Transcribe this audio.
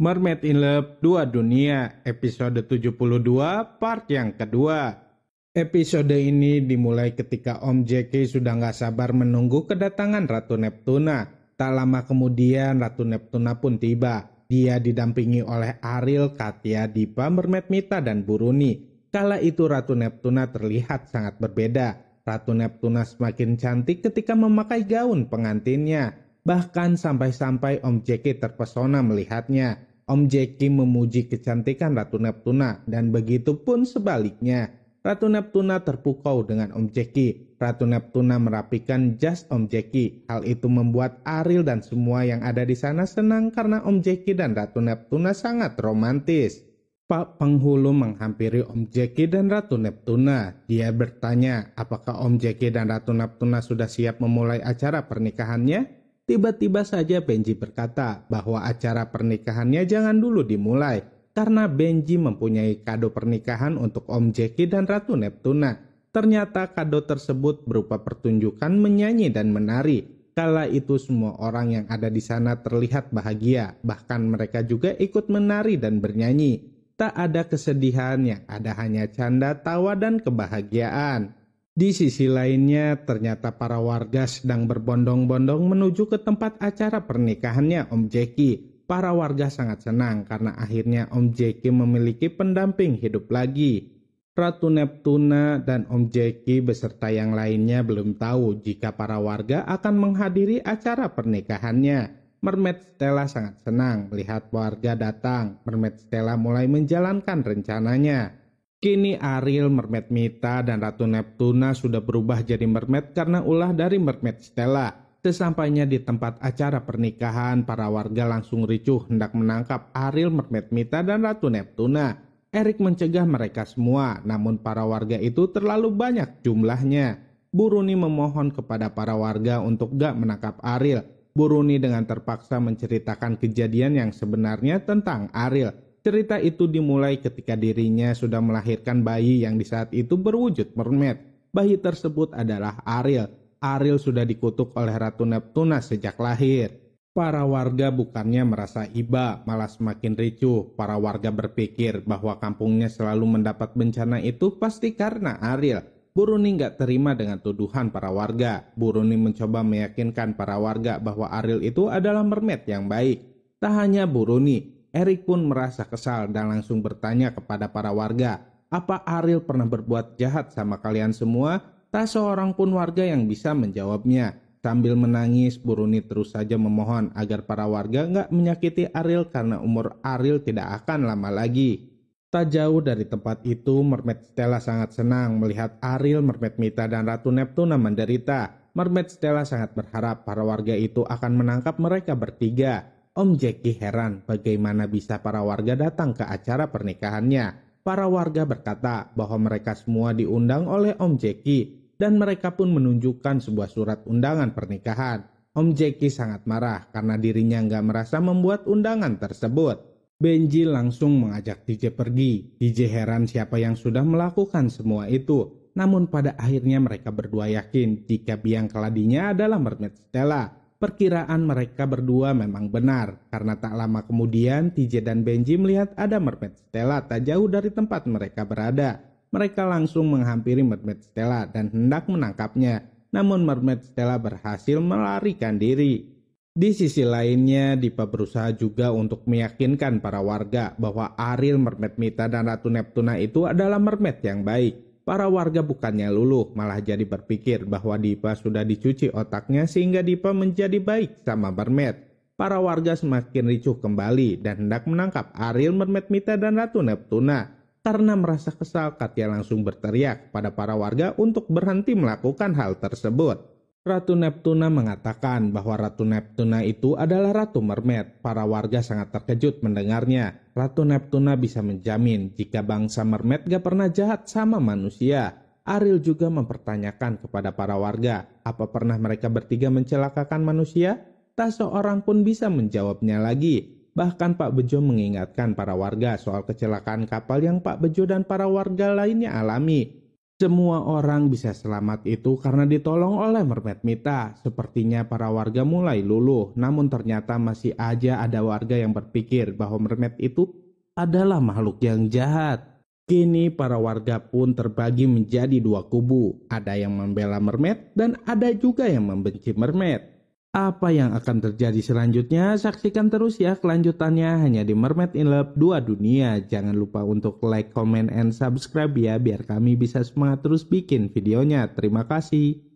Mermaid in Love 2 Dunia episode 72 part yang kedua. Episode ini dimulai ketika Om Jackie sudah gak sabar menunggu kedatangan Ratu Neptuna. Tak lama kemudian Ratu Neptuna pun tiba. Dia didampingi oleh Ariel, Katya, Dipa, Mermaid Mita, dan Buruni. Kala itu Ratu Neptuna terlihat sangat berbeda. Ratu Neptuna semakin cantik ketika memakai gaun pengantinnya. Bahkan sampai-sampai Om Jackie terpesona melihatnya. Om Jackie memuji kecantikan Ratu Neptuna dan begitu pun sebaliknya. Ratu Neptuna terpukau dengan Om Jackie. Ratu Neptuna merapikan jas Om Jackie. Hal itu membuat Ariel dan semua yang ada di sana senang karena Om Jackie dan Ratu Neptuna sangat romantis. Pak Penghulu menghampiri Om Jackie dan Ratu Neptuna. Dia bertanya, apakah Om Jackie dan Ratu Neptuna sudah siap memulai acara pernikahannya? Tiba-tiba saja Benji berkata bahwa acara pernikahannya jangan dulu dimulai karena Benji mempunyai kado pernikahan untuk Om Jackie dan Ratu Neptuna. Ternyata kado tersebut berupa pertunjukan menyanyi dan menari. Kala itu semua orang yang ada di sana terlihat bahagia, bahkan mereka juga ikut menari dan bernyanyi. Tak ada kesedihan, yang ada hanya canda, tawa, dan kebahagiaan. Di sisi lainnya, ternyata para warga sedang berbondong-bondong menuju ke tempat acara pernikahannya Om Jackie. Para warga sangat senang karena akhirnya Om Jackie memiliki pendamping hidup lagi. Ratu Neptuna dan Om Jackie beserta yang lainnya belum tahu jika para warga akan menghadiri acara pernikahannya. Mermaid Stella sangat senang melihat warga datang. Mermaid Stella mulai menjalankan rencananya. Kini Ariel, Mermaid Mita, dan Ratu Neptuna sudah berubah jadi mermaid karena ulah dari Mermaid Stella. Sesampainya di tempat acara pernikahan, para warga langsung ricuh hendak menangkap Ariel, Mermaid Mita, dan Ratu Neptuna. Eric mencegah mereka semua, namun para warga itu terlalu banyak jumlahnya. Buruni memohon kepada para warga untuk gak menangkap Ariel. Buruni dengan terpaksa menceritakan kejadian yang sebenarnya tentang Ariel. Cerita itu dimulai ketika dirinya sudah melahirkan bayi yang di saat itu berwujud mermaid. Bayi tersebut adalah Ariel. Ariel sudah dikutuk oleh Ratu Neptuna sejak lahir. Para warga bukannya merasa iba, malah semakin ricuh. Para warga berpikir bahwa kampungnya selalu mendapat bencana itu pasti karena Ariel. Buruni gak terima dengan tuduhan para warga. Buruni mencoba meyakinkan para warga bahwa Ariel itu adalah mermaid yang baik. Tak hanya Buruni, Eric pun merasa kesal dan langsung bertanya kepada para warga, apa Ariel pernah berbuat jahat sama kalian semua? Tak seorang pun warga yang bisa menjawabnya. Sambil menangis, Buruni terus saja memohon agar para warga nggak menyakiti Ariel karena umur Ariel tidak akan lama lagi. Tak jauh dari tempat itu, Mermaid Stella sangat senang melihat Ariel, Mermaid Mita, dan Ratu Neptuna menderita. Mermaid Stella sangat berharap para warga itu akan menangkap mereka bertiga. Om Jackie heran bagaimana bisa para warga datang ke acara pernikahannya. Para warga berkata bahwa mereka semua diundang oleh Om Jackie dan mereka pun menunjukkan sebuah surat undangan pernikahan. Om Jackie sangat marah karena dirinya nggak merasa membuat undangan tersebut. Benji langsung mengajak DJ pergi. DJ heran siapa yang sudah melakukan semua itu. Namun pada akhirnya mereka berdua yakin jika biang keladinya adalah Mermaid Stella. Perkiraan mereka berdua memang benar, karena tak lama kemudian TJ dan Benji melihat ada Mermaid Stella tak jauh dari tempat mereka berada. Mereka langsung menghampiri Mermaid Stella dan hendak menangkapnya, namun Mermaid Stella berhasil melarikan diri. Di sisi lainnya, Dipa berusaha juga untuk meyakinkan para warga bahwa Ariel, Mermaid Mita, dan Ratu Neptuna itu adalah mermaid yang baik. Para warga bukannya luluh, malah jadi berpikir bahwa Dipa sudah dicuci otaknya sehingga Dipa menjadi baik sama mermaid. Para warga semakin ricuh kembali dan hendak menangkap Ariel, Mermaid Mita, dan Ratu Neptuna. Karena merasa kesal, Katya langsung berteriak pada para warga untuk berhenti melakukan hal tersebut. Ratu Neptuna mengatakan bahwa Ratu Neptuna itu adalah Ratu Mermaid. Para warga sangat terkejut mendengarnya. Ratu Neptuna bisa menjamin jika bangsa mermaid gak pernah jahat sama manusia. Ariel juga mempertanyakan kepada para warga, apa pernah mereka bertiga mencelakakan manusia? Tak seorang pun bisa menjawabnya lagi. Bahkan Pak Bejo mengingatkan para warga soal kecelakaan kapal yang Pak Bejo dan para warga lainnya alami. Semua orang bisa selamat itu karena ditolong oleh Mermaid Mita. Sepertinya para warga mulai luluh, namun ternyata masih aja ada warga yang berpikir bahwa Mermaid itu adalah makhluk yang jahat. Kini para warga pun terbagi menjadi dua kubu. Ada yang membela Mermaid dan ada juga yang membenci Mermaid. Apa yang akan terjadi selanjutnya? Saksikan terus ya kelanjutannya hanya di Mermaid in Love 2 Dunia. Jangan lupa untuk like, comment, and subscribe ya biar kami bisa semangat terus bikin videonya. Terima kasih.